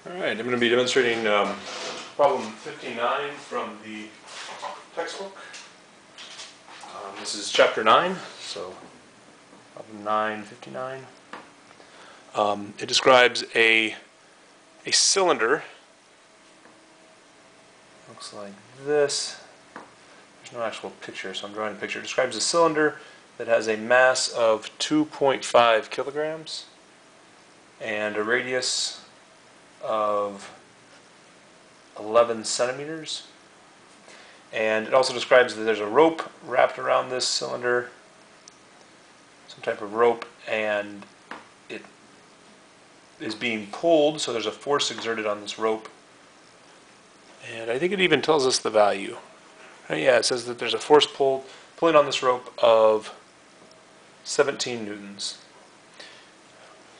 Alright, I'm going to be demonstrating problem 59 from the textbook. This is chapter 9, so problem 959. It describes a cylinder. Looks like this. There's no actual picture, so I'm drawing a picture. It describes a cylinder that has a mass of 2.5 kilograms and a radius of 11 centimeters. And it also describes that there's a rope wrapped around this cylinder, some type of rope, and it is being pulled, so there's a force exerted on this rope. And I think it even tells us the value. Yeah, it says that there's a force pulling on this rope of 17 newtons.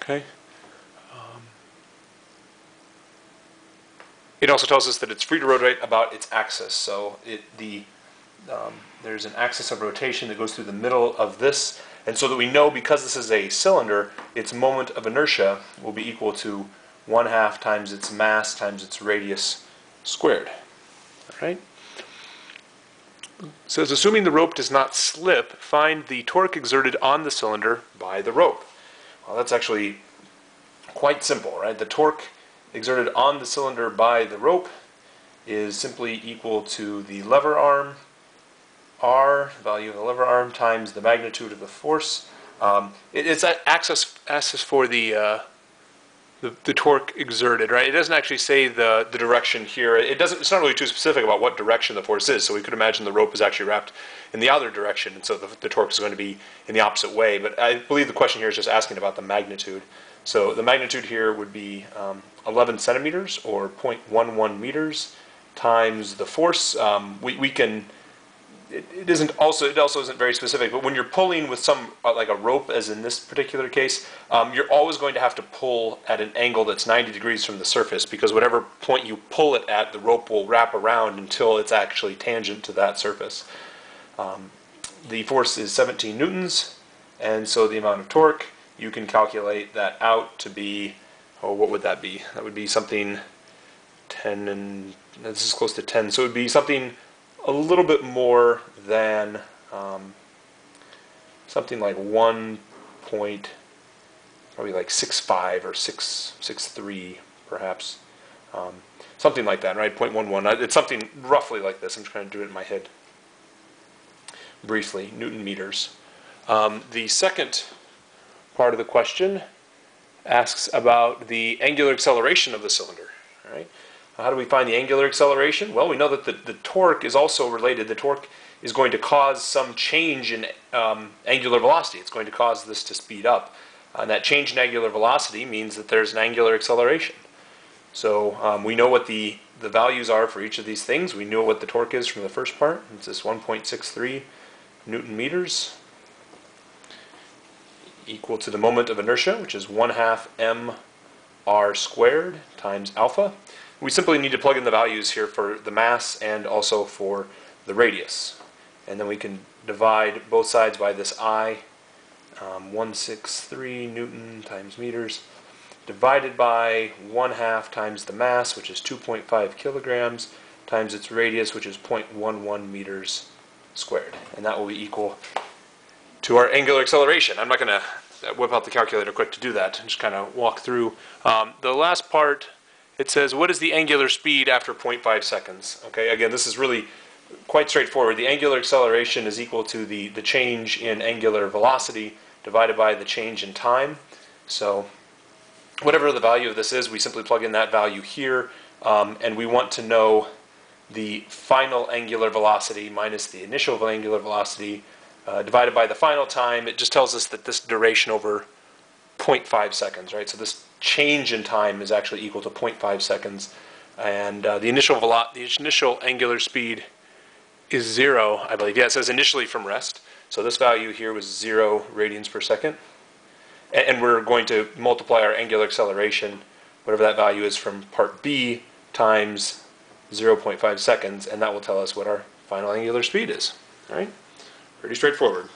Okay. It also tells us that it's free to rotate about its axis. So there's an axis of rotation that goes through the middle of this, and so that we know, because this is a cylinder, its moment of inertia will be equal to 1/2 times its mass times its radius squared. All right. So it's assuming the rope does not slip, find the torque exerted on the cylinder by the rope. Well, that's actually quite simple, right? The torque exerted on the cylinder by the rope is simply equal to the lever arm, R, the value of the lever arm, times the magnitude of the force. It's that axis for the torque exerted, right? It doesn't actually say the direction here. It's not really too specific about what direction the force is, so we could imagine the rope is actually wrapped in the other direction, and so the torque is going to be in the opposite way. But I believe the question here is just asking about the magnitude. So the magnitude here would be 11 centimeters, or 0.11 meters, times the force. It also isn't very specific, but when you're pulling with some, like a rope, as in this particular case, you're always going to have to pull at an angle that's 90 degrees from the surface, because whatever point you pull it at, the rope will wrap around until it's actually tangent to that surface. The force is 17 newtons, and so the amount of torque, you can calculate that out to be, what would that be? That would be something 10, and this is close to 10, so it would be something a little bit more than something like 1.65 or 6.3 perhaps, something like that, right? 0.11. It's something roughly like this. I'm just trying to do it in my head briefly. Newton meters. The second part of the question asks about the angular acceleration of the cylinder. All right. How do we find the angular acceleration? Well, we know that the torque is also related. The torque is going to cause some change in angular velocity. It's going to cause this to speed up. And that change in angular velocity means that there's an angular acceleration. So we know what the values are for each of these things. We know what the torque is from the first part. It's this 1.63 Newton meters, equal to the moment of inertia, which is 1/2 mr squared times alpha. We simply need to plug in the values here for the mass and also for the radius. And then we can divide both sides by this I, 163 Newton times meters, divided by 1/2 times the mass, which is 2.5 kilograms, times its radius, which is 0.11 meters squared. And that will be equal to our angular acceleration. I'm not going to whip out the calculator quick to do that. Just kind of walk through. The last part, it says, what is the angular speed after 0.5 seconds? Okay, again, this is really quite straightforward. The angular acceleration is equal to the change in angular velocity divided by the change in time. So whatever the value of this is, we simply plug in that value here, and we want to know the final angular velocity minus the initial angular velocity divided by the final time. It just tells us that this duration over 0.5 seconds, right? So this change in time is actually equal to 0.5 seconds, and the initial angular speed is 0, I believe. Yeah, it says initially from rest. So this value here was 0 radians per second, and we're going to multiply our angular acceleration, whatever that value is, from part B times 0.5 seconds, and that will tell us what our final angular speed is. All right, pretty straightforward.